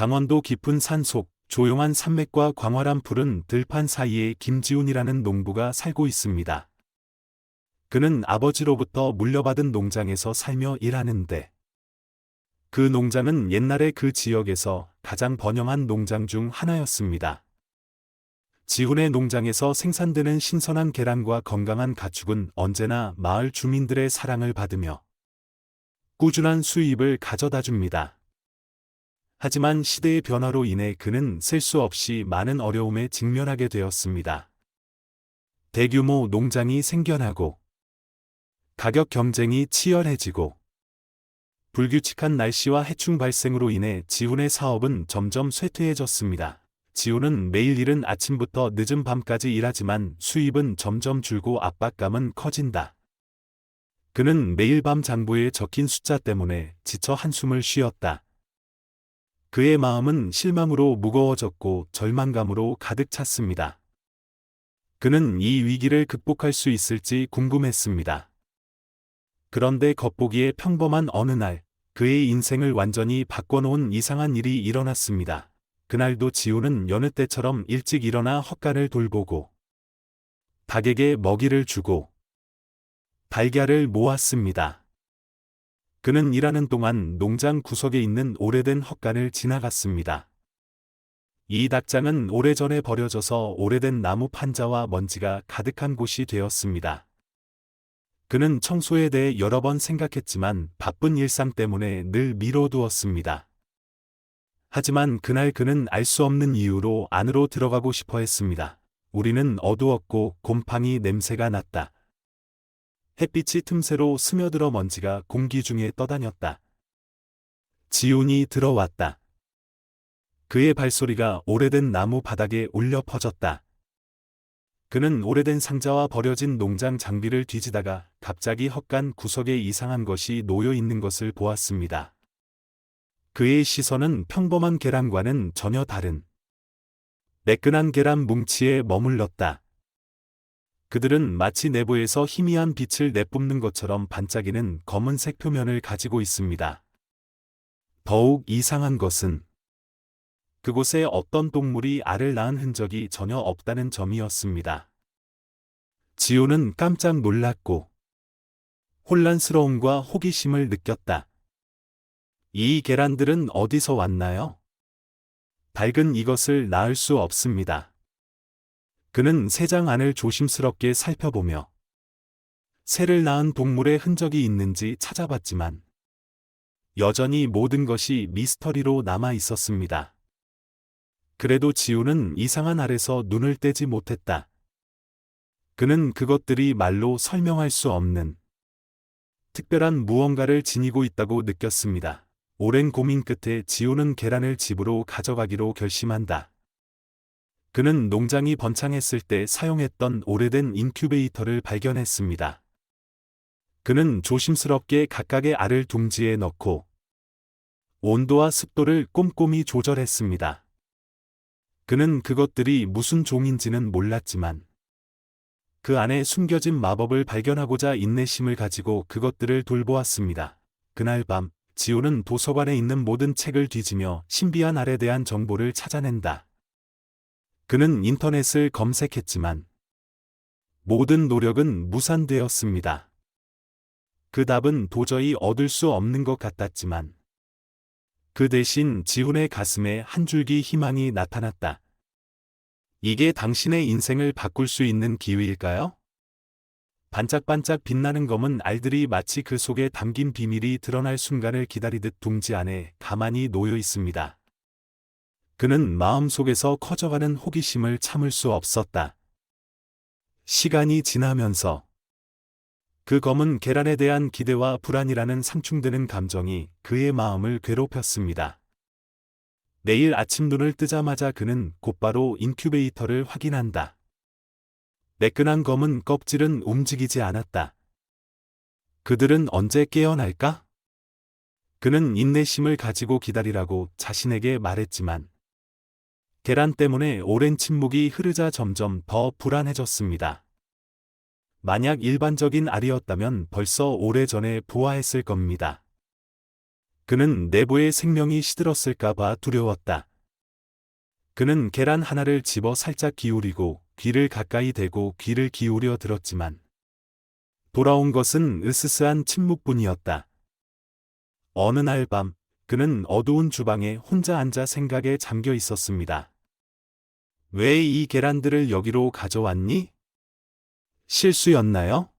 강원도 깊은 산속, 조용한 산맥과 광활한 푸른 들판 사이에 김지훈이라는 농부가 살고 있습니다. 그는 아버지로부터 물려받은 농장에서 살며 일하는데, 그 농장은 옛날에 그 지역에서 가장 번영한 농장 중 하나였습니다. 지훈의 농장에서 생산되는 신선한 계란과 건강한 가축은 언제나 마을 주민들의 사랑을 받으며 꾸준한 수입을 가져다 줍니다. 하지만 시대의 변화로 인해 그는 셀 수 없이 많은 어려움에 직면하게 되었습니다. 대규모 농장이 생겨나고, 가격 경쟁이 치열해지고, 불규칙한 날씨와 해충 발생으로 인해 지훈의 사업은 점점 쇠퇴해졌습니다. 지훈은 매일 이른 아침부터 늦은 밤까지 일하지만 수입은 점점 줄고 압박감은 커진다. 그는 매일 밤 장부에 적힌 숫자 때문에 지쳐 한숨을 쉬었다. 그의 마음은 실망으로 무거워졌고 절망감으로 가득 찼습니다. 그는 이 위기를 극복할 수 있을지 궁금했습니다. 그런데 겉보기에 평범한 어느 날, 그의 인생을 완전히 바꿔놓은 이상한 일이 일어났습니다. 그날도 지훈은 여느 때처럼 일찍 일어나 헛간을 돌보고, 닭에게 먹이를 주고, 달걀을 모았습니다. 그는 일하는 동안 농장 구석에 있는 오래된 헛간을 지나갔습니다. 이 닭장은 오래전에 버려져서 오래된 나무 판자와 먼지가 가득한 곳이 되었습니다. 그는 청소에 대해 여러 번 생각했지만 바쁜 일상 때문에 늘 미뤄두었습니다. 하지만 그날 그는 알 수 없는 이유로 안으로 들어가고 싶어 했습니다. 우리는 어두웠고 곰팡이 냄새가 났다. 햇빛이 틈새로 스며들어 먼지가 공기 중에 떠다녔다. 지훈이 들어왔다. 그의 발소리가 오래된 나무 바닥에 울려 퍼졌다. 그는 오래된 상자와 버려진 농장 장비를 뒤지다가 갑자기 헛간 구석에 이상한 것이 놓여 있는 것을 보았습니다. 그의 시선은 평범한 계란과는 전혀 다른 매끈한 계란 뭉치에 머물렀다. 그들은 마치 내부에서 희미한 빛을 내뿜는 것처럼 반짝이는 검은색 표면을 가지고 있습니다. 더욱 이상한 것은 그곳에 어떤 동물이 알을 낳은 흔적이 전혀 없다는 점이었습니다. 지훈은 깜짝 놀랐고 혼란스러움과 호기심을 느꼈다. 이 계란들은 어디서 왔나요? 닭은 이것을 낳을 수 없습니다. 그는 새장 안을 조심스럽게 살펴보며 새를 낳은 동물의 흔적이 있는지 찾아봤지만 여전히 모든 것이 미스터리로 남아 있었습니다. 그래도 지훈은 이상한 알에서 눈을 떼지 못했다. 그는 그것들이 말로 설명할 수 없는 특별한 무언가를 지니고 있다고 느꼈습니다. 오랜 고민 끝에 지훈은 계란을 집으로 가져가기로 결심한다. 그는 농장이 번창했을 때 사용했던 오래된 인큐베이터를 발견했습니다. 그는 조심스럽게 각각의 알을 둥지에 넣고 온도와 습도를 꼼꼼히 조절했습니다. 그는 그것들이 무슨 종인지는 몰랐지만 그 안에 숨겨진 마법을 발견하고자 인내심을 가지고 그것들을 돌보았습니다. 그날 밤, 지훈은 도서관에 있는 모든 책을 뒤지며 신비한 알에 대한 정보를 찾아낸다. 그는 인터넷을 검색했지만 모든 노력은 무산되었습니다. 그 답은 도저히 얻을 수 없는 것 같았지만 그 대신 지훈의 가슴에 한 줄기 희망이 나타났다. 이게 당신의 인생을 바꿀 수 있는 기회일까요? 반짝반짝 빛나는 검은 알들이 마치 그 속에 담긴 비밀이 드러날 순간을 기다리듯 둥지 안에 가만히 놓여 있습니다. 그는 마음속에서 커져가는 호기심을 참을 수 없었다. 시간이 지나면서 그 검은 계란에 대한 기대와 불안이라는 상충되는 감정이 그의 마음을 괴롭혔습니다. 내일 아침 눈을 뜨자마자 그는 곧바로 인큐베이터를 확인한다. 매끈한 검은 껍질은 움직이지 않았다. 그들은 언제 깨어날까? 그는 인내심을 가지고 기다리라고 자신에게 말했지만 계란 때문에 오랜 침묵이 흐르자 점점 더 불안해졌습니다. 만약 일반적인 알이었다면 벌써 오래전에 부화했을 겁니다. 그는 내부의 생명이 시들었을까봐 두려웠다. 그는 계란 하나를 집어 살짝 기울이고 귀를 가까이 대고 귀를 기울여 들었지만 돌아온 것은 으스스한 침묵뿐이었다. 어느 날 밤, 그는 어두운 주방에 혼자 앉아 생각에 잠겨 있었습니다. 왜 이 계란들을 여기로 가져왔니? 실수였나요?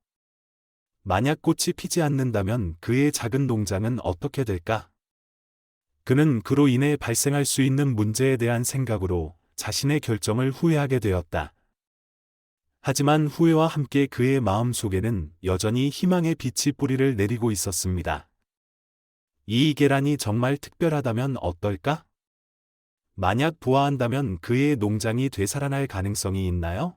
만약 꽃이 피지 않는다면 그의 작은 농장은 어떻게 될까? 그는 그로 인해 발생할 수 있는 문제에 대한 생각으로 자신의 결정을 후회하게 되었다. 하지만 후회와 함께 그의 마음 속에는 여전히 희망의 빛이 뿌리를 내리고 있었습니다. 이 계란이 정말 특별하다면 어떨까? 만약 부화한다면 그의 농장이 되살아날 가능성이 있나요?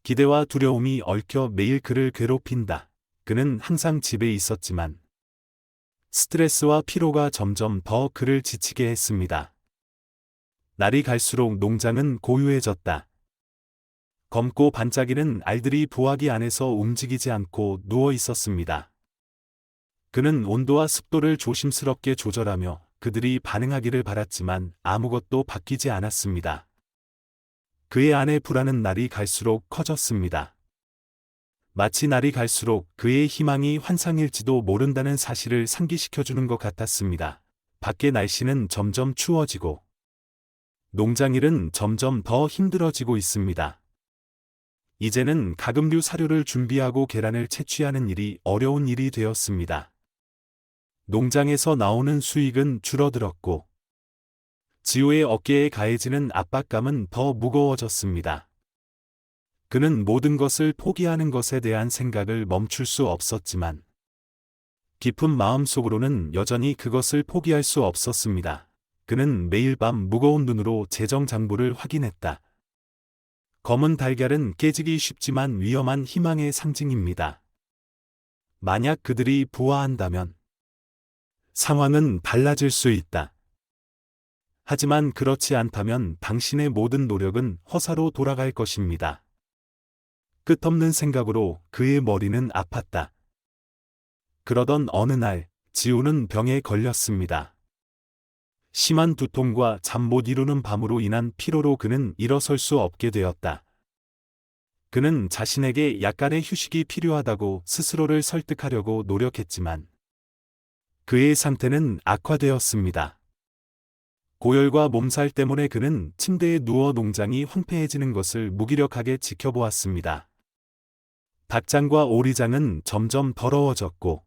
기대와 두려움이 얽혀 매일 그를 괴롭힌다. 그는 항상 집에 있었지만 스트레스와 피로가 점점 더 그를 지치게 했습니다. 날이 갈수록 농장은 고요해졌다. 검고 반짝이는 알들이 부화기 안에서 움직이지 않고 누워 있었습니다. 그는 온도와 습도를 조심스럽게 조절하며 그들이 반응하기를 바랐지만 아무것도 바뀌지 않았습니다. 그의 안의 불안은 날이 갈수록 커졌습니다. 마치 날이 갈수록 그의 희망이 환상일지도 모른다는 사실을 상기시켜주는 것 같았습니다. 밖의 날씨는 점점 추워지고 농장일은 점점 더 힘들어지고 있습니다. 이제는 가금류 사료를 준비하고 계란을 채취하는 일이 어려운 일이 되었습니다. 농장에서 나오는 수익은 줄어들었고 지우의 어깨에 가해지는 압박감은 더 무거워졌습니다. 그는 모든 것을 포기하는 것에 대한 생각을 멈출 수 없었지만 깊은 마음속으로는 여전히 그것을 포기할 수 없었습니다. 그는 매일 밤 무거운 눈으로 재정 장부를 확인했다. 검은 달걀은 깨지기 쉽지만 위험한 희망의 상징입니다. 만약 그들이 부화한다면 상황은 달라질 수 있다. 하지만 그렇지 않다면 당신의 모든 노력은 허사로 돌아갈 것입니다. 끝없는 생각으로 그의 머리는 아팠다. 그러던 어느 날, 지우는 병에 걸렸습니다. 심한 두통과 잠 못 이루는 밤으로 인한 피로로 그는 일어설 수 없게 되었다. 그는 자신에게 약간의 휴식이 필요하다고 스스로를 설득하려고 노력했지만 그의 상태는 악화되었습니다. 고열과 몸살 때문에 그는 침대에 누워 농장이 황폐해지는 것을 무기력하게 지켜보았습니다. 닭장과 오리장은 점점 더러워졌고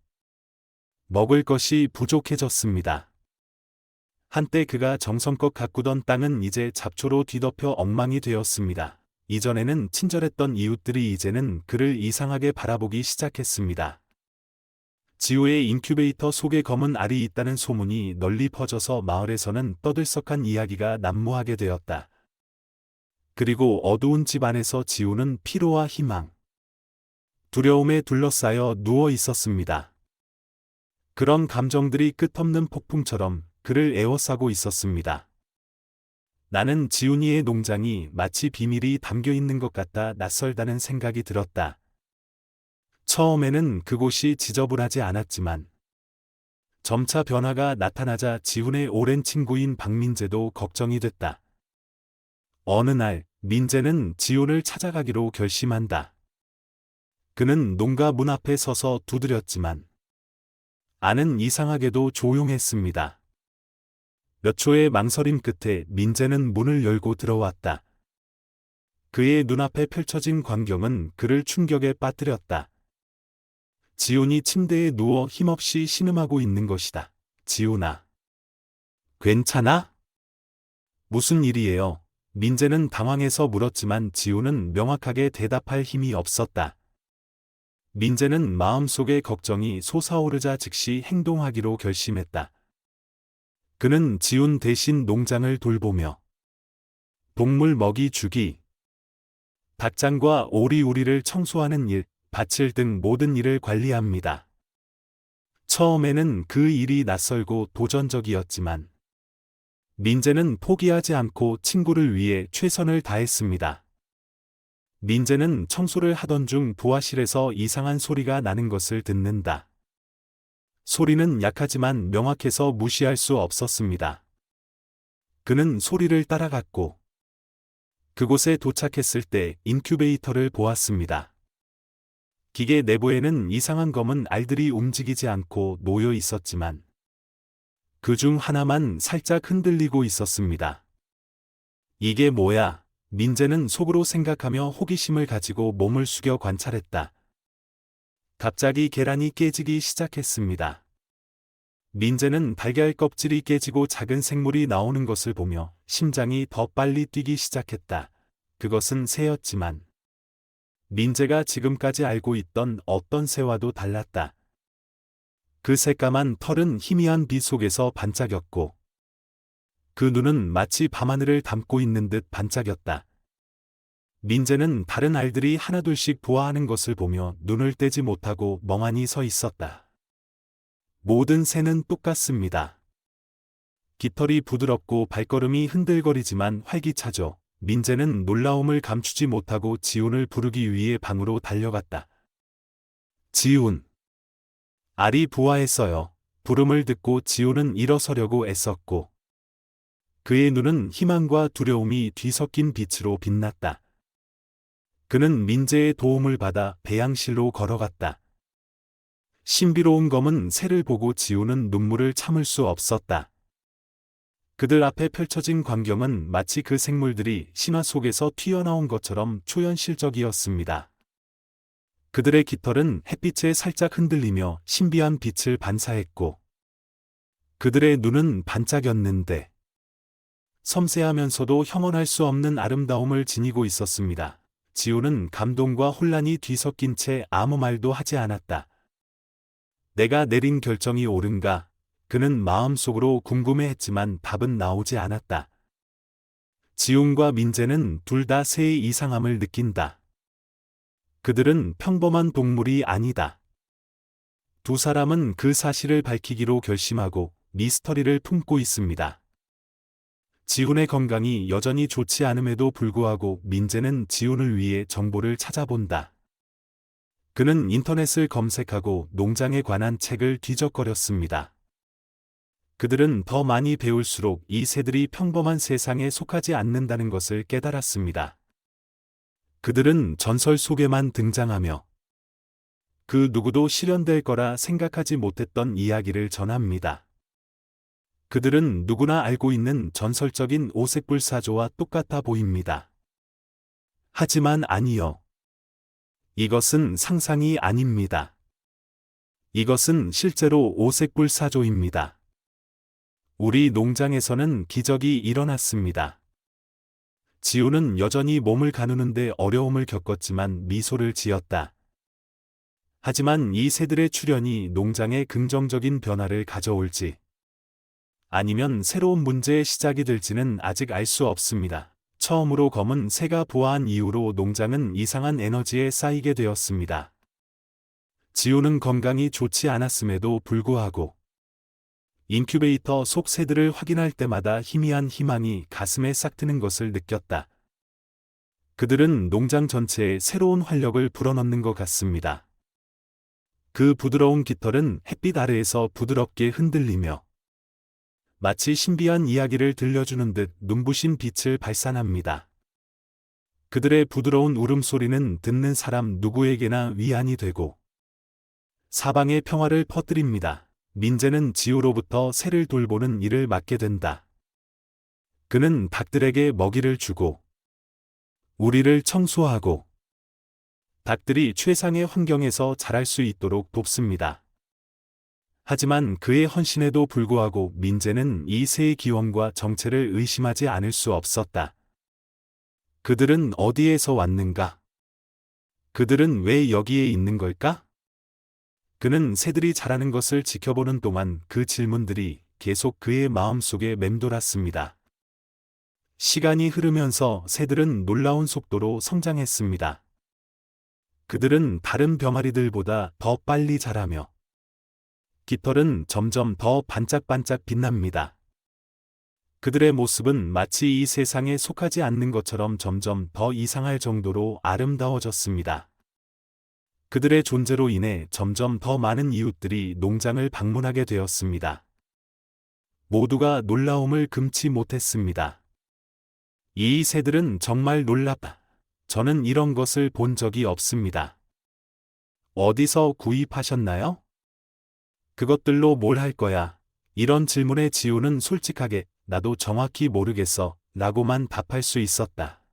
먹을 것이 부족해졌습니다. 한때 그가 정성껏 가꾸던 땅은 이제 잡초로 뒤덮여 엉망이 되었습니다. 이전에는 친절했던 이웃들이 이제는 그를 이상하게 바라보기 시작했습니다. 지우의 인큐베이터 속에 검은 알이 있다는 소문이 널리 퍼져서 마을에서는 떠들썩한 이야기가 난무하게 되었다. 그리고 어두운 집 안에서 지우는 피로와 희망, 두려움에 둘러싸여 누워 있었습니다. 그런 감정들이 끝없는 폭풍처럼 그를 에워싸고 있었습니다. 나는 지훈이의 농장이 마치 비밀이 담겨 있는 것 같다 낯설다는 생각이 들었다. 처음에는 그곳이 지저분하지 않았지만 점차 변화가 나타나자 지훈의 오랜 친구인 박민재도 걱정이 됐다. 어느 날 민재는 지훈을 찾아가기로 결심한다. 그는 농가 문 앞에 서서 두드렸지만 안은 이상하게도 조용했습니다. 몇 초의 망설임 끝에 민재는 문을 열고 들어왔다. 그의 눈앞에 펼쳐진 광경은 그를 충격에 빠뜨렸다. 지훈이 침대에 누워 힘없이 신음하고 있는 것이다. 지훈아. 괜찮아? 무슨 일이에요? 민재는 당황해서 물었지만 지훈은 명확하게 대답할 힘이 없었다. 민재는 마음속의 걱정이 솟아오르자 즉시 행동하기로 결심했다. 그는 지훈 대신 농장을 돌보며 동물 먹이 주기, 닭장과 오리우리를 청소하는 일, 밭을 등 모든 일을 관리합니다. 처음에는 그 일이 낯설고 도전적이었지만 민재는 포기하지 않고 친구를 위해 최선을 다했습니다. 민재는 청소를 하던 중 부화실에서 이상한 소리가 나는 것을 듣는다. 소리는 약하지만 명확해서 무시할 수 없었습니다. 그는 소리를 따라갔고 그곳에 도착했을 때 인큐베이터를 보았습니다. 기계 내부에는 이상한 검은 알들이 움직이지 않고 놓여 있었지만 그 중 하나만 살짝 흔들리고 있었습니다. 이게 뭐야? 민재는 속으로 생각하며 호기심을 가지고 몸을 숙여 관찰했다. 갑자기 계란이 깨지기 시작했습니다. 민재는 달걀 껍질이 깨지고 작은 생물이 나오는 것을 보며 심장이 더 빨리 뛰기 시작했다. 그것은 새였지만 민재가 지금까지 알고 있던 어떤 새와도 달랐다. 그 새까만 털은 희미한 빛 속에서 반짝였고 그 눈은 마치 밤하늘을 담고 있는 듯 반짝였다. 민재는 다른 알들이 하나둘씩 부화하는 것을 보며 눈을 떼지 못하고 멍하니 서 있었다. 모든 새는 똑같습니다. 깃털이 부드럽고 발걸음이 흔들거리지만 활기차죠. 민재는 놀라움을 감추지 못하고 지훈을 부르기 위해 방으로 달려갔다. 지훈. 알이 부화했어요. 부름을 듣고 지훈은 일어서려고 애썼고 그의 눈은 희망과 두려움이 뒤섞인 빛으로 빛났다. 그는 민재의 도움을 받아 배양실로 걸어갔다. 신비로운 검은 새를 보고 지훈은 눈물을 참을 수 없었다. 그들 앞에 펼쳐진 광경은 마치 그 생물들이 신화 속에서 튀어나온 것처럼 초현실적이었습니다. 그들의 깃털은 햇빛에 살짝 흔들리며 신비한 빛을 반사했고 그들의 눈은 반짝였는데 섬세하면서도 형언할 수 없는 아름다움을 지니고 있었습니다. 지훈은 감동과 혼란이 뒤섞인 채 아무 말도 하지 않았다. 내가 내린 결정이 옳은가? 그는 마음속으로 궁금해했지만 답은 나오지 않았다. 지훈과 민재는 둘 다 새의 이상함을 느낀다. 그들은 평범한 동물이 아니다. 두 사람은 그 사실을 밝히기로 결심하고 미스터리를 품고 있습니다. 지훈의 건강이 여전히 좋지 않음에도 불구하고 민재는 지훈을 위해 정보를 찾아본다. 그는 인터넷을 검색하고 농장에 관한 책을 뒤적거렸습니다. 그들은 더 많이 배울수록 이 새들이 평범한 세상에 속하지 않는다는 것을 깨달았습니다. 그들은 전설 속에만 등장하며 그 누구도 실현될 거라 생각하지 못했던 이야기를 전합니다. 그들은 누구나 알고 있는 전설적인 오색불사조와 똑같아 보입니다. 하지만 아니요. 이것은 상상이 아닙니다. 이것은 실제로 오색불사조입니다. 우리 농장에서는 기적이 일어났습니다. 지훈은 여전히 몸을 가누는데 어려움을 겪었지만 미소를 지었다. 하지만 이 새들의 출현이 농장에 긍정적인 변화를 가져올지 아니면 새로운 문제의 시작이 될지는 아직 알 수 없습니다. 처음으로 검은 새가 부화한 이후로 농장은 이상한 에너지에 쌓이게 되었습니다. 지훈은 건강이 좋지 않았음에도 불구하고 인큐베이터 속 새들을 확인할 때마다 희미한 희망이 가슴에 싹 트는 것을 느꼈다. 그들은 농장 전체에 새로운 활력을 불어넣는 것 같습니다. 그 부드러운 깃털은 햇빛 아래에서 부드럽게 흔들리며 마치 신비한 이야기를 들려주는 듯 눈부신 빛을 발산합니다. 그들의 부드러운 울음소리는 듣는 사람 누구에게나 위안이 되고 사방에 평화를 퍼뜨립니다. 민재는 지우로부터 새를 돌보는 일을 맡게 된다. 그는 닭들에게 먹이를 주고 우리를 청소하고 닭들이 최상의 환경에서 자랄 수 있도록 돕습니다. 하지만 그의 헌신에도 불구하고 민재는 이 새의 기원과 정체를 의심하지 않을 수 없었다. 그들은 어디에서 왔는가? 그들은 왜 여기에 있는 걸까? 그는 새들이 자라는 것을 지켜보는 동안 그 질문들이 계속 그의 마음속에 맴돌았습니다. 시간이 흐르면서 새들은 놀라운 속도로 성장했습니다. 그들은 다른 병아리들보다 더 빨리 자라며 깃털은 점점 더 반짝반짝 빛납니다. 그들의 모습은 마치 이 세상에 속하지 않는 것처럼 점점 더 이상할 정도로 아름다워졌습니다. 그들의 존재로 인해 점점 더 많은 이웃들이 농장을 방문하게 되었습니다. 모두가 놀라움을 금치 못했습니다. 이 새들은 정말 놀랍다. 저는 이런 것을 본 적이 없습니다. 어디서 구입하셨나요? 그것들로 뭘 할 거야? 이런 질문에 지우는 솔직하게 나도 정확히 모르겠어 라고만 답할 수 있었다.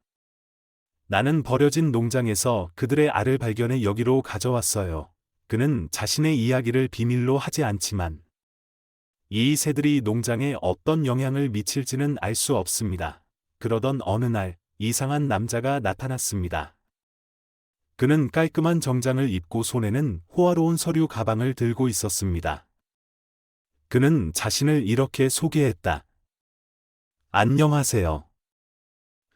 나는 버려진 농장에서 그들의 알을 발견해 여기로 가져왔어요. 그는 자신의 이야기를 비밀로 하지 않지만 이 새들이 농장에 어떤 영향을 미칠지는 알 수 없습니다. 그러던 어느 날 이상한 남자가 나타났습니다. 그는 깔끔한 정장을 입고 손에는 호화로운 서류 가방을 들고 있었습니다. 그는 자신을 이렇게 소개했다. 안녕하세요.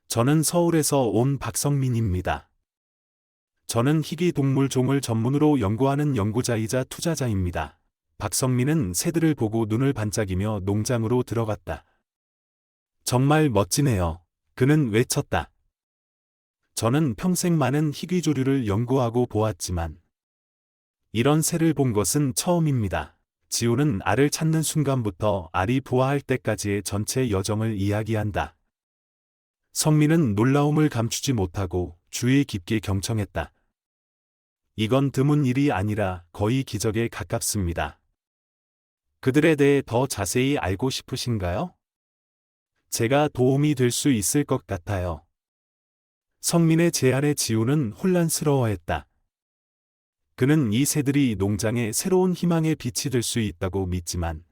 저는 서울에서 온 박성민입니다. 저는 희귀 동물 종을 전문으로 연구하는 연구자이자 투자자입니다. 박성민은 새들을 보고 눈을 반짝이며 농장으로 들어갔다. 정말 멋지네요. 그는 외쳤다. 저는 평생 많은 희귀조류를 연구하고 보았지만 이런 새를 본 것은 처음입니다. 지우는 알을 찾는 순간부터 알이 부화할 때까지의 전체 여정을 이야기한다. 성민은 놀라움을 감추지 못하고 주의 깊게 경청했다. 이건 드문 일이 아니라 거의 기적에 가깝습니다. 그들에 대해 더 자세히 알고 싶으신가요? 제가 도움이 될 수 있을 것 같아요. 성민의 제안에 지우는 혼란스러워했다. 그는 이 새들이 농장의 새로운 희망의 빛이 될 수 있다고 믿지만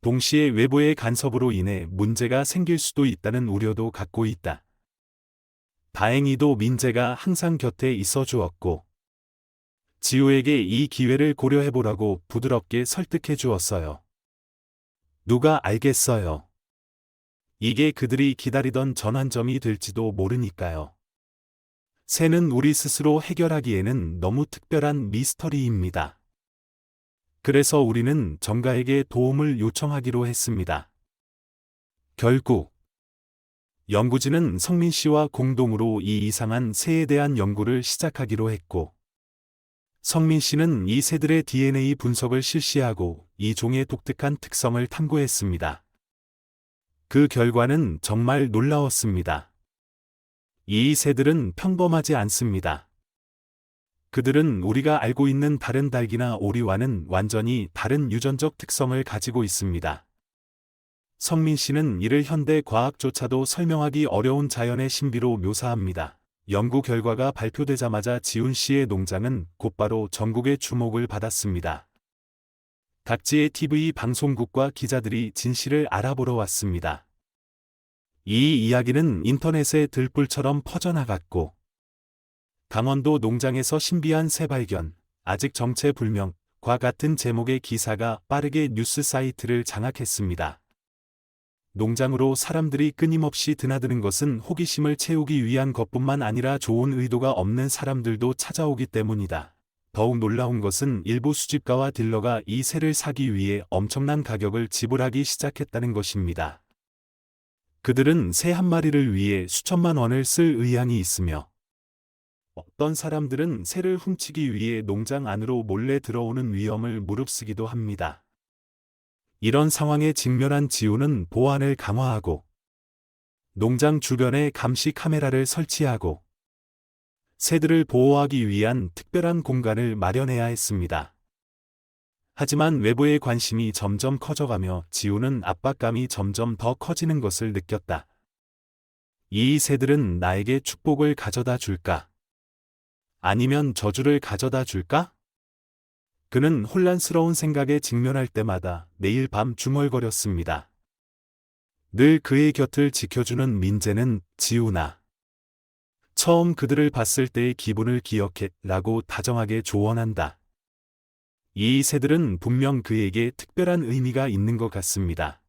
동시에 외부의 간섭으로 인해 문제가 생길 수도 있다는 우려도 갖고 있다. 다행히도 민재가 항상 곁에 있어 주었고 지우에게 이 기회를 고려해보라고 부드럽게 설득해 주었어요. 누가 알겠어요. 이게 그들이 기다리던 전환점이 될지도 모르니까요. 새는 우리 스스로 해결하기에는 너무 특별한 미스터리입니다. 그래서 우리는 전가에게 도움을 요청하기로 했습니다. 결국 연구진은 성민 씨와 공동으로 이 이상한 새에 대한 연구를 시작하기로 했고 성민 씨는 이 새들의 DNA 분석을 실시하고 이 종의 독특한 특성을 탐구했습니다. 그 결과는 정말 놀라웠습니다. 이 새들은 평범하지 않습니다. 그들은 우리가 알고 있는 다른 닭이나 오리와는 완전히 다른 유전적 특성을 가지고 있습니다. 성민 씨는 이를 현대 과학조차도 설명하기 어려운 자연의 신비로 묘사합니다. 연구 결과가 발표되자마자 지훈 씨의 농장은 곧바로 전국의 주목을 받았습니다. 각지의 TV 방송국과 기자들이 진실을 알아보러 왔습니다. 이 이야기는 인터넷에 들불처럼 퍼져나갔고 강원도 농장에서 신비한 새 발견, 아직 정체불명과 같은 제목의 기사가 빠르게 뉴스 사이트를 장악했습니다. 농장으로 사람들이 끊임없이 드나드는 것은 호기심을 채우기 위한 것뿐만 아니라 좋은 의도가 없는 사람들도 찾아오기 때문이다. 더욱 놀라운 것은 일부 수집가와 딜러가 이 새를 사기 위해 엄청난 가격을 지불하기 시작했다는 것입니다. 그들은 새 한 마리를 위해 수천만 원을 쓸 의향이 있으며 어떤 사람들은 새를 훔치기 위해 농장 안으로 몰래 들어오는 위험을 무릅쓰기도 합니다. 이런 상황에 직면한 지훈은 보안을 강화하고 농장 주변에 감시 카메라를 설치하고 새들을 보호하기 위한 특별한 공간을 마련해야 했습니다. 하지만 외부의 관심이 점점 커져가며 지훈은 압박감이 점점 더 커지는 것을 느꼈다. 이 새들은 나에게 축복을 가져다 줄까? 아니면 저주를 가져다 줄까? 그는 혼란스러운 생각에 직면할 때마다 매일 밤 중얼거렸습니다. 늘 그의 곁을 지켜주는 민재는 지훈아. 처음 그들을 봤을 때의 기분을 기억해 라고 다정하게 조언한다. 이 새들은 분명 그에게 특별한 의미가 있는 것 같습니다.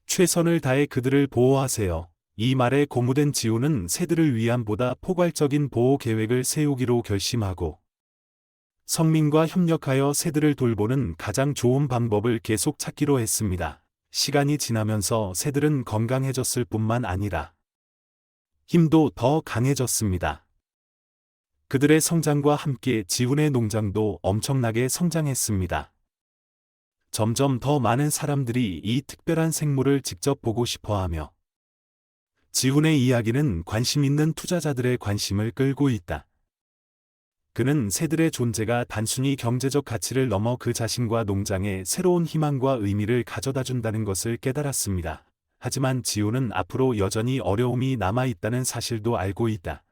최선을 다해 그들을 보호하세요. 이 말에 고무된 지훈은 새들을 위한 보다 포괄적인 보호 계획을 세우기로 결심하고 성민과 협력하여 새들을 돌보는 가장 좋은 방법을 계속 찾기로 했습니다. 시간이 지나면서 새들은 건강해졌을 뿐만 아니라 힘도 더 강해졌습니다. 그들의 성장과 함께 지훈의 농장도 엄청나게 성장했습니다. 점점 더 많은 사람들이 이 특별한 생물을 직접 보고 싶어하며 지훈의 이야기는 관심 있는 투자자들의 관심을 끌고 있다. 그는 새들의 존재가 단순히 경제적 가치를 넘어 그 자신과 농장에 새로운 희망과 의미를 가져다 준다는 것을 깨달았습니다. 하지만 지훈은 앞으로 여전히 어려움이 남아있다는 사실도 알고 있다.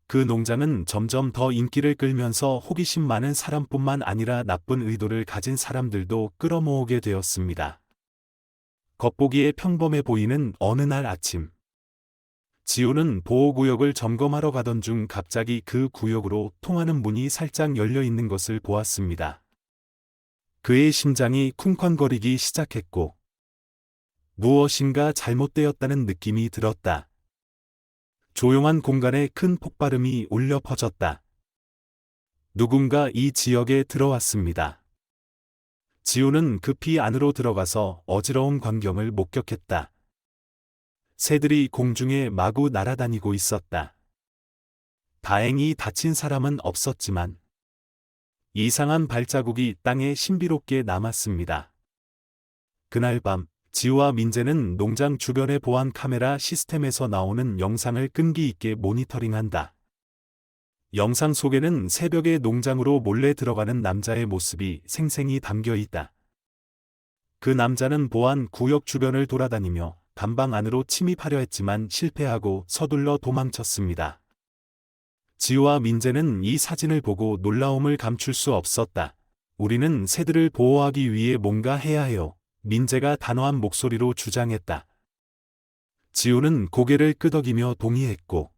그 농장은 점점 더 인기를 끌면서 호기심 많은 사람뿐만 아니라 나쁜 의도를 가진 사람들도 끌어모으게 되었습니다. 겉보기에 평범해 보이는 어느 날 아침, 지훈은 보호구역을 점검하러 가던 중 갑자기 그 구역으로 통하는 문이 살짝 열려 있는 것을 보았습니다. 그의 심장이 쿵쾅거리기 시작했고 무엇인가 잘못되었다는 느낌이 들었다. 조용한 공간에 큰 폭발음이 울려 퍼졌다. 누군가 이 지역에 들어왔습니다. 지훈은 급히 안으로 들어가서 어지러운 광경을 목격했다. 새들이 공중에 마구 날아다니고 있었다. 다행히 다친 사람은 없었지만 이상한 발자국이 땅에 신비롭게 남았습니다. 그날 밤 지우와 민재는 농장 주변의 보안 카메라 시스템에서 나오는 영상을 끈기 있게 모니터링한다. 영상 속에는 새벽에 농장으로 몰래 들어가는 남자의 모습이 생생히 담겨 있다. 그 남자는 보안 구역 주변을 돌아다니며 감방 안으로 침입하려 했지만 실패하고 서둘러 도망쳤습니다. 지우와 민재는 이 사진을 보고 놀라움을 감출 수 없었다. 우리는 새들을 보호하기 위해 뭔가 해야 해요. 민재가 단호한 목소리로 주장했다. 지우는 고개를 끄덕이며 동의했고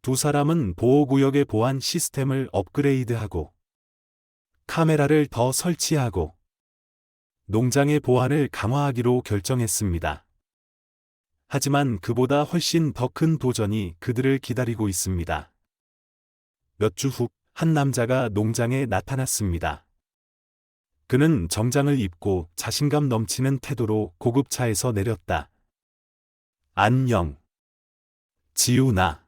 두 사람은 보호구역의 보안 시스템을 업그레이드하고 카메라를 더 설치하고 농장의 보안을 강화하기로 결정했습니다. 하지만 그보다 훨씬 더 큰 도전이 그들을 기다리고 있습니다. 몇 주 후 한 남자가 농장에 나타났습니다. 그는 정장을 입고 자신감 넘치는 태도로 고급차에서 내렸다. 안녕. 지훈아.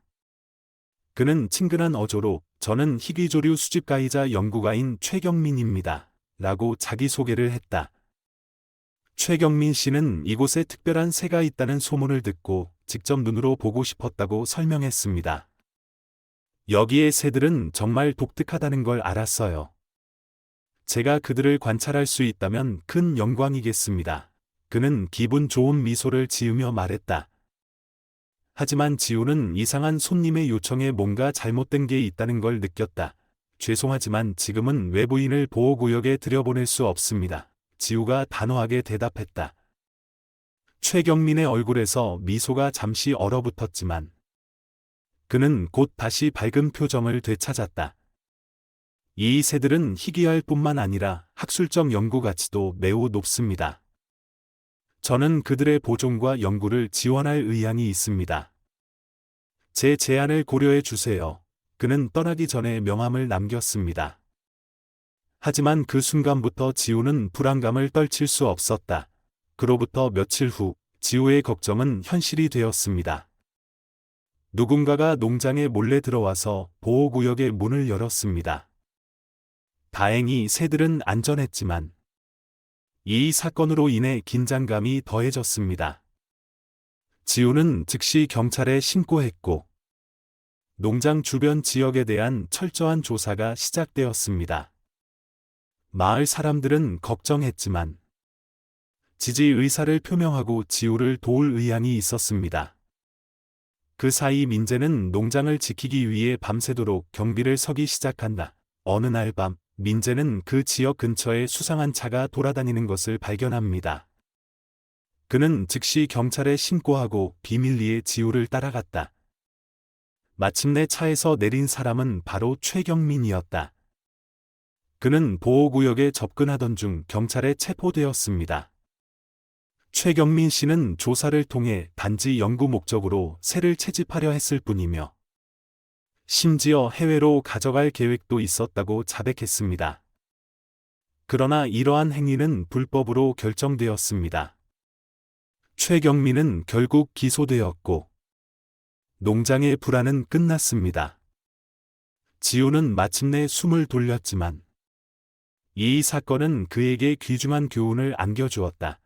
그는 친근한 어조로 저는 희귀조류 수집가이자 연구가인 최경민입니다. 라고 자기소개를 했다. 최경민 씨는 이곳에 특별한 새가 있다는 소문을 듣고 직접 눈으로 보고 싶었다고 설명했습니다. 여기의 새들은 정말 독특하다는 걸 알았어요. 제가 그들을 관찰할 수 있다면 큰 영광이겠습니다. 그는 기분 좋은 미소를 지으며 말했다. 하지만 지우는 이상한 손님의 요청에 뭔가 잘못된 게 있다는 걸 느꼈다. 죄송하지만 지금은 외부인을 보호구역에 들여보낼 수 없습니다. 지우가 단호하게 대답했다. 최경민의 얼굴에서 미소가 잠시 얼어붙었지만 그는 곧 다시 밝은 표정을 되찾았다. 이 새들은 희귀할 뿐만 아니라 학술적 연구 가치도 매우 높습니다. 저는 그들의 보존과 연구를 지원할 의향이 있습니다. 제 제안을 고려해 주세요. 그는 떠나기 전에 명함을 남겼습니다. 하지만 그 순간부터 지우는 불안감을 떨칠 수 없었다. 그로부터 며칠 후 지우의 걱정은 현실이 되었습니다. 누군가가 농장에 몰래 들어와서 보호구역의 문을 열었습니다. 다행히 새들은 안전했지만 이 사건으로 인해 긴장감이 더해졌습니다. 지우는 즉시 경찰에 신고했고 농장 주변 지역에 대한 철저한 조사가 시작되었습니다. 마을 사람들은 걱정했지만 지지 의사를 표명하고 지우를 도울 의향이 있었습니다. 그 사이 민재는 농장을 지키기 위해 밤새도록 경비를 서기 시작한다. 어느 날 밤 민재는 그 지역 근처에 수상한 차가 돌아다니는 것을 발견합니다. 그는 즉시 경찰에 신고하고 비밀리에 지우를 따라갔다. 마침내 차에서 내린 사람은 바로 최경민이었다. 그는 보호구역에 접근하던 중 경찰에 체포되었습니다. 최경민 씨는 조사를 통해 단지 연구 목적으로 새를 채집하려 했을 뿐이며 심지어 해외로 가져갈 계획도 있었다고 자백했습니다. 그러나 이러한 행위는 불법으로 결정되었습니다. 최경민은 결국 기소되었고 농장의 불안은 끝났습니다. 지우는 마침내 숨을 돌렸지만 이 사건은 그에게 귀중한 교훈을 안겨주었다.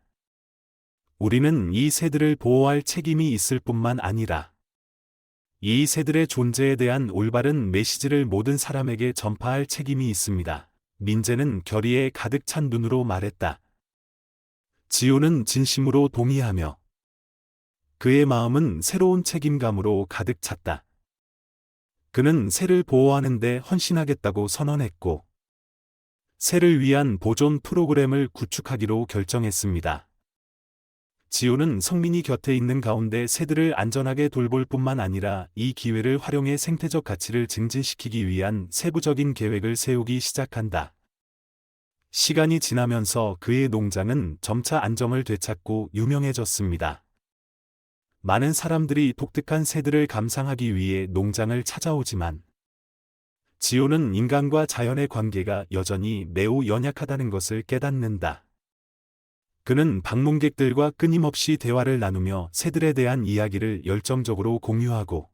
우리는 이 새들을 보호할 책임이 있을 뿐만 아니라 이 새들의 존재에 대한 올바른 메시지를 모든 사람에게 전파할 책임이 있습니다. 민재는 결의에 가득 찬 눈으로 말했다. 지우는 진심으로 동의하며 그의 마음은 새로운 책임감으로 가득 찼다. 그는 새를 보호하는 데 헌신하겠다고 선언했고 새를 위한 보존 프로그램을 구축하기로 결정했습니다. 지우는 성민이 곁에 있는 가운데 새들을 안전하게 돌볼 뿐만 아니라 이 기회를 활용해 생태적 가치를 증진시키기 위한 세부적인 계획을 세우기 시작한다. 시간이 지나면서 그의 농장은 점차 안정을 되찾고 유명해졌습니다. 많은 사람들이 독특한 새들을 감상하기 위해 농장을 찾아오지만 지우는 인간과 자연의 관계가 여전히 매우 연약하다는 것을 깨닫는다. 그는 방문객들과 끊임없이 대화를 나누며 새들에 대한 이야기를 열정적으로 공유하고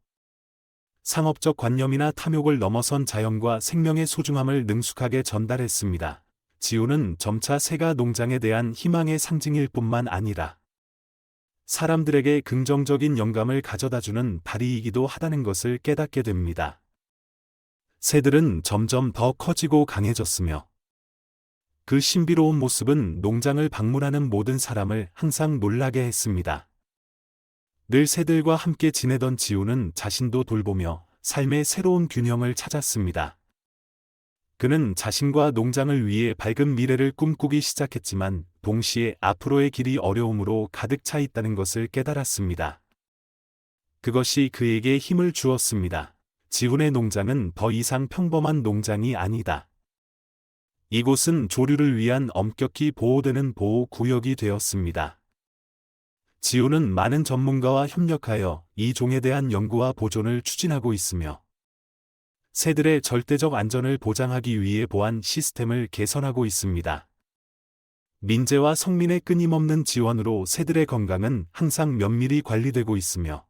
상업적 관념이나 탐욕을 넘어선 자연과 생명의 소중함을 능숙하게 전달했습니다. 지우는 점차 새가 농장에 대한 희망의 상징일 뿐만 아니라 사람들에게 긍정적인 영감을 가져다주는 다리이기도 하다는 것을 깨닫게 됩니다. 새들은 점점 더 커지고 강해졌으며 그 신비로운 모습은 농장을 방문하는 모든 사람을 항상 놀라게 했습니다. 늘 새들과 함께 지내던 지우는 자신도 돌보며 삶의 새로운 균형을 찾았습니다. 그는 자신과 농장을 위해 밝은 미래를 꿈꾸기 시작했지만 동시에 앞으로의 길이 어려움으로 가득 차 있다는 것을 깨달았습니다. 그것이 그에게 힘을 주었습니다. 지훈의 농장은 더 이상 평범한 농장이 아니다. 이곳은 조류를 위한 엄격히 보호되는 보호구역이 되었습니다. 지훈은 많은 전문가와 협력하여 이 종에 대한 연구와 보존을 추진하고 있으며 새들의 절대적 안전을 보장하기 위해 보안 시스템을 개선하고 있습니다. 민재와 성민의 끊임없는 지원으로 새들의 건강은 항상 면밀히 관리되고 있으며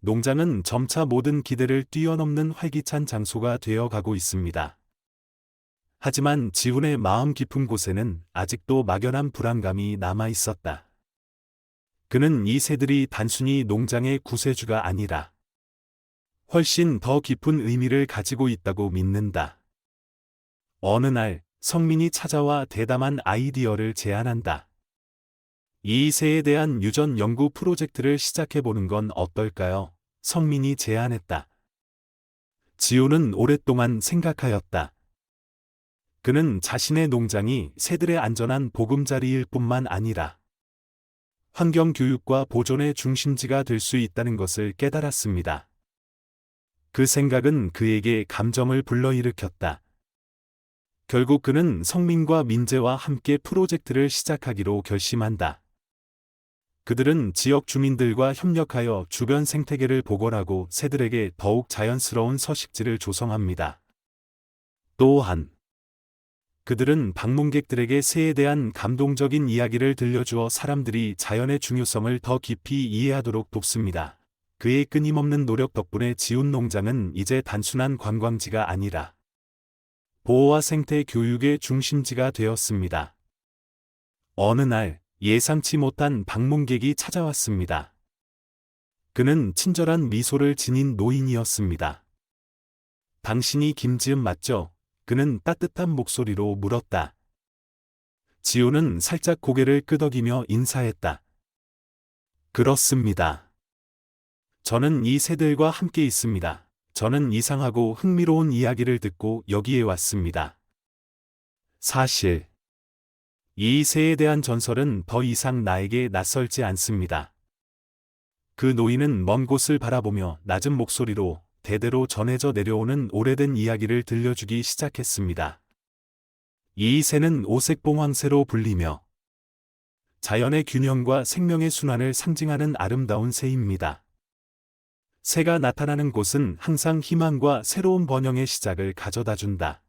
농장은 점차 모든 기대를 뛰어넘는 활기찬 장소가 되어 가고 있습니다. 하지만 지훈의 마음 깊은 곳에는 아직도 막연한 불안감이 남아 있었다. 그는 이 새들이 단순히 농장의 구세주가 아니라 훨씬 더 깊은 의미를 가지고 있다고 믿는다. 어느 날 성민이 찾아와 대담한 아이디어를 제안한다. 이 새에 대한 유전 연구 프로젝트를 시작해보는 건 어떨까요? 성민이 제안했다. 지우는 오랫동안 생각하였다. 그는 자신의 농장이 새들의 안전한 보금자리일 뿐만 아니라 환경교육과 보존의 중심지가 될 수 있다는 것을 깨달았습니다. 그 생각은 그에게 감정을 불러일으켰다. 결국 그는 성민과 민재와 함께 프로젝트를 시작하기로 결심한다. 그들은 지역 주민들과 협력하여 주변 생태계를 복원하고 새들에게 더욱 자연스러운 서식지를 조성합니다. 또한 그들은 방문객들에게 새에 대한 감동적인 이야기를 들려주어 사람들이 자연의 중요성을 더 깊이 이해하도록 돕습니다. 그의 끊임없는 노력 덕분에 지훈 농장은 이제 단순한 관광지가 아니라 보호와 생태 교육의 중심지가 되었습니다. 어느 날 예상치 못한 방문객이 찾아왔습니다. 그는 친절한 미소를 지닌 노인이었습니다. 당신이 김지은 맞죠? 그는 따뜻한 목소리로 물었다. 지훈은 살짝 고개를 끄덕이며 인사했다. 그렇습니다. 저는 이 새들과 함께 있습니다. 저는 이상하고 흥미로운 이야기를 듣고 여기에 왔습니다. 사실 이 새에 대한 전설은 더 이상 나에게 낯설지 않습니다. 그 노인은 먼 곳을 바라보며 낮은 목소리로 대대로 전해져 내려오는 오래된 이야기를 들려주기 시작했습니다. 이 새는 오색봉황새로 불리며 자연의 균형과 생명의 순환을 상징하는 아름다운 새입니다. 새가 나타나는 곳은 항상 희망과 새로운 번영의 시작을 가져다준다.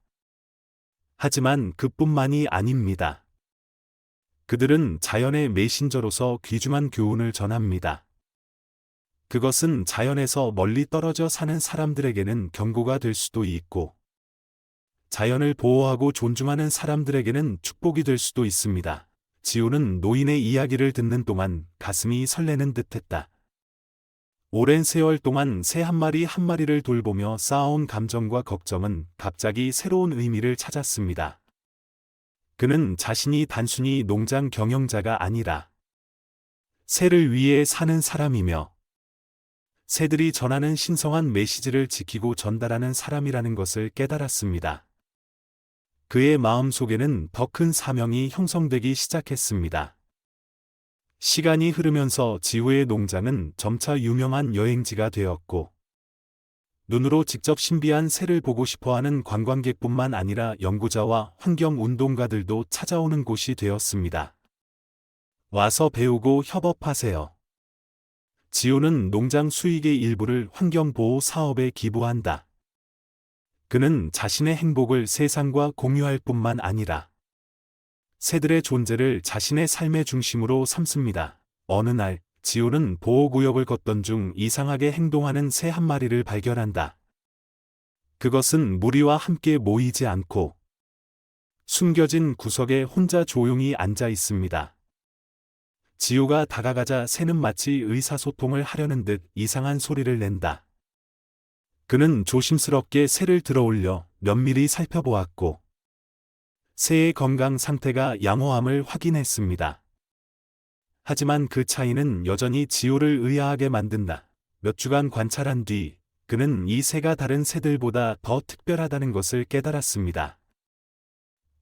하지만 그뿐만이 아닙니다. 그들은 자연의 메신저로서 귀중한 교훈을 전합니다. 그것은 자연에서 멀리 떨어져 사는 사람들에게는 경고가 될 수도 있고, 자연을 보호하고 존중하는 사람들에게는 축복이 될 수도 있습니다. 지우는 노인의 이야기를 듣는 동안 가슴이 설레는 듯했다. 오랜 세월 동안 새 한 마리 한 마리를 돌보며 쌓아온 감정과 걱정은 갑자기 새로운 의미를 찾았습니다. 그는 자신이 단순히 농장 경영자가 아니라 새를 위해 사는 사람이며 새들이 전하는 신성한 메시지를 지키고 전달하는 사람이라는 것을 깨달았습니다. 그의 마음속에는 더 큰 사명이 형성되기 시작했습니다. 시간이 흐르면서 지우의 농장은 점차 유명한 여행지가 되었고, 눈으로 직접 신비한 새를 보고 싶어하는 관광객뿐만 아니라 연구자와 환경운동가들도 찾아오는 곳이 되었습니다. 와서 배우고 협업하세요. 지우는 농장 수익의 일부를 환경보호 사업에 기부한다. 그는 자신의 행복을 세상과 공유할 뿐만 아니라 새들의 존재를 자신의 삶의 중심으로 삼습니다. 어느 날, 지우는 보호구역을 걷던 중 이상하게 행동하는 새 한 마리를 발견한다. 그것은 무리와 함께 모이지 않고 숨겨진 구석에 혼자 조용히 앉아 있습니다. 지우가 다가가자 새는 마치 의사소통을 하려는 듯 이상한 소리를 낸다. 그는 조심스럽게 새를 들어올려 면밀히 살펴보았고, 새의 건강 상태가 양호함을 확인했습니다. 하지만 그 차이는 여전히 지우를 의아하게 만든다. 몇 주간 관찰한 뒤, 그는 이 새가 다른 새들보다 더 특별하다는 것을 깨달았습니다.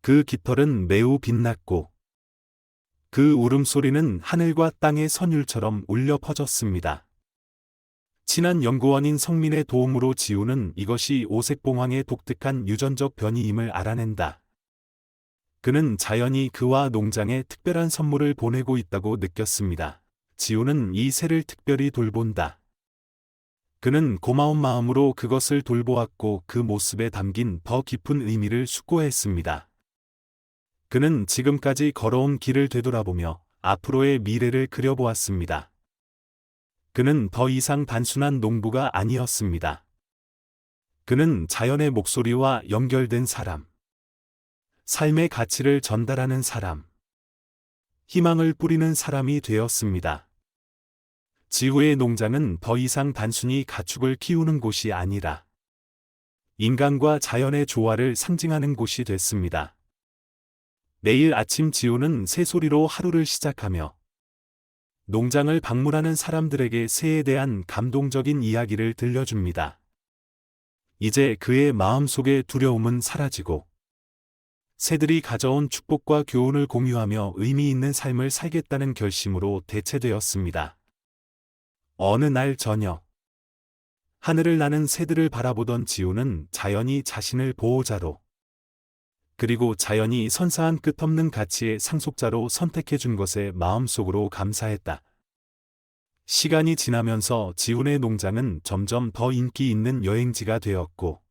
그 깃털은 매우 빛났고, 그 울음소리는 하늘과 땅의 선율처럼 울려 퍼졌습니다. 친한 연구원인 성민의 도움으로 지우는 이것이 오색봉황의 독특한 유전적 변이임을 알아낸다. 그는 자연이 그와 농장에 특별한 선물을 보내고 있다고 느꼈습니다. 지우는 이 새를 특별히 돌본다. 그는 고마운 마음으로 그것을 돌보았고 그 모습에 담긴 더 깊은 의미를 숙고했습니다. 그는 지금까지 걸어온 길을 되돌아보며 앞으로의 미래를 그려보았습니다. 그는 더 이상 단순한 농부가 아니었습니다. 그는 자연의 목소리와 연결된 사람, 삶의 가치를 전달하는 사람, 희망을 뿌리는 사람이 되었습니다. 지우의 농장은 더 이상 단순히 가축을 키우는 곳이 아니라 인간과 자연의 조화를 상징하는 곳이 됐습니다. 매일 아침 지우는 새소리로 하루를 시작하며 농장을 방문하는 사람들에게 새에 대한 감동적인 이야기를 들려줍니다. 이제 그의 마음속의 두려움은 사라지고 새들이 가져온 축복과 교훈을 공유하며 의미 있는 삶을 살겠다는 결심으로 대체되었습니다. 어느 날 저녁, 하늘을 나는 새들을 바라보던 지우는 자연이 자신을 보호자로, 그리고 자연이 선사한 끝없는 가치의 상속자로 선택해준 것에 마음속으로 감사했다. 시간이 지나면서 지훈의 농장은 점점 더 인기 있는 여행지가 되었고,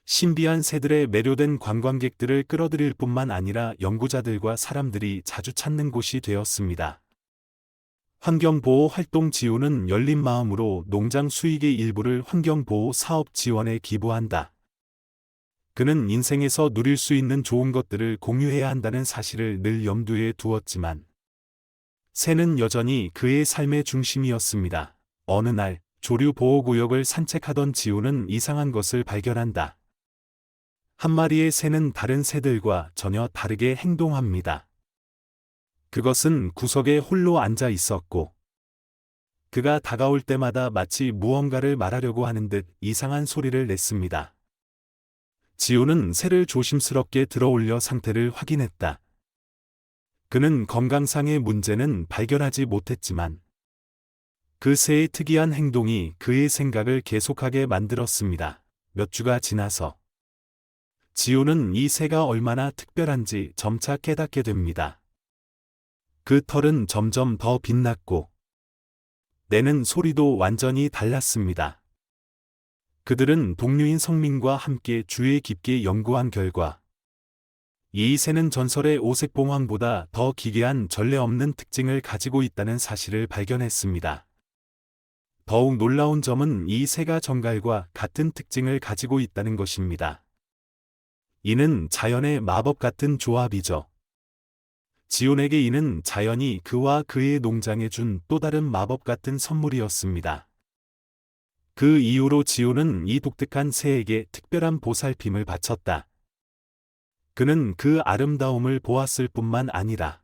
신비한 새들에 매료된 관광객들을 끌어들일 뿐만 아니라 연구자들과 사람들이 자주 찾는 곳이 되었습니다. 환경보호 활동 지우는 열린 마음으로 농장 수익의 일부를 환경보호 사업 지원에 기부한다. 그는 인생에서 누릴 수 있는 좋은 것들을 공유해야 한다는 사실을 늘 염두에 두었지만, 새는 여전히 그의 삶의 중심이었습니다. 어느 날, 조류 보호구역을 산책하던 지우는 이상한 것을 발견한다. 한 마리의 새는 다른 새들과 전혀 다르게 행동합니다. 그것은 구석에 홀로 앉아 있었고, 그가 다가올 때마다 마치 무언가를 말하려고 하는 듯 이상한 소리를 냈습니다. 지우는 새를 조심스럽게 들어올려 상태를 확인했다. 그는 건강상의 문제는 발견하지 못했지만 그 새의 특이한 행동이 그의 생각을 계속하게 만들었습니다. 몇 주가 지나서 지우는 이 새가 얼마나 특별한지 점차 깨닫게 됩니다. 그 털은 점점 더 빛났고 내는 소리도 완전히 달랐습니다. 그들은 동료인 성민과 함께 주의 깊게 연구한 결과 이 새는 전설의 오색봉황보다 더 기괴한 전례 없는 특징을 가지고 있다는 사실을 발견했습니다. 더욱 놀라운 점은 이 새가 정갈과 같은 특징을 가지고 있다는 것입니다. 이는 자연의 마법 같은 조합이죠. 지온에게 이는 자연이 그와 그의 농장에 준 또 다른 마법 같은 선물이었습니다. 그 이후로 지온은 이 독특한 새에게 특별한 보살핌을 바쳤다. 그는 그 아름다움을 보았을 뿐만 아니라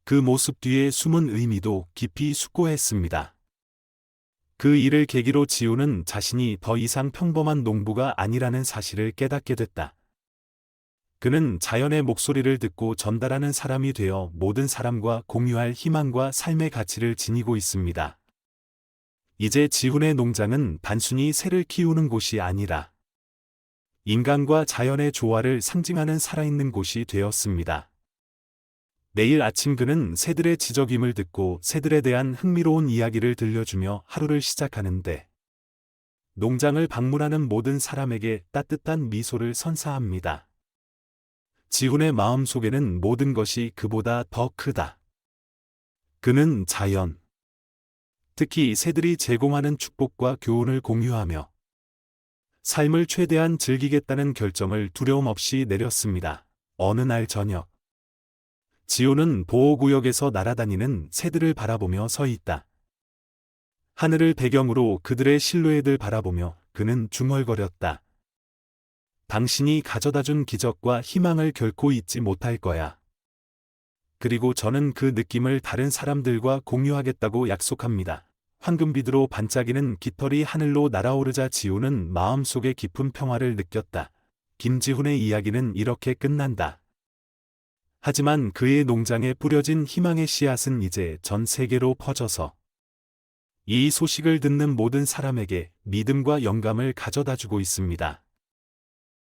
그 모습 뒤에 숨은 의미도 깊이 숙고했습니다. 그 일을 계기로 지온은 자신이 더 이상 평범한 농부가 아니라는 사실을 깨닫게 됐다. 그는 자연의 목소리를 듣고 전달하는 사람이 되어 모든 사람과 공유할 희망과 삶의 가치를 지니고 있습니다. 이제 지훈의 농장은 단순히 새를 키우는 곳이 아니라 인간과 자연의 조화를 상징하는 살아있는 곳이 되었습니다. 매일 아침 그는 새들의 지저귀임을 듣고 새들에 대한 흥미로운 이야기를 들려주며 하루를 시작하는데 농장을 방문하는 모든 사람에게 따뜻한 미소를 선사합니다. 지훈의 마음 속에는 모든 것이 그보다 더 크다. 그는 자연, 특히 새들이 제공하는 축복과 교훈을 공유하며 삶을 최대한 즐기겠다는 결정을 두려움 없이 내렸습니다. 어느 날 저녁, 지훈은 보호구역에서 날아다니는 새들을 바라보며 서 있다. 하늘을 배경으로 그들의 실루엣을 바라보며 그는 중얼거렸다. 당신이 가져다준 기적과 희망을 결코 잊지 못할 거야. 그리고 저는 그 느낌을 다른 사람들과 공유하겠다고 약속합니다. 황금빛으로 반짝이는 깃털이 하늘로 날아오르자 지훈은 마음속에 깊은 평화를 느꼈다. 김지훈의 이야기는 이렇게 끝난다. 하지만 그의 농장에 뿌려진 희망의 씨앗은 이제 전 세계로 퍼져서 이 소식을 듣는 모든 사람에게 믿음과 영감을 가져다주고 있습니다.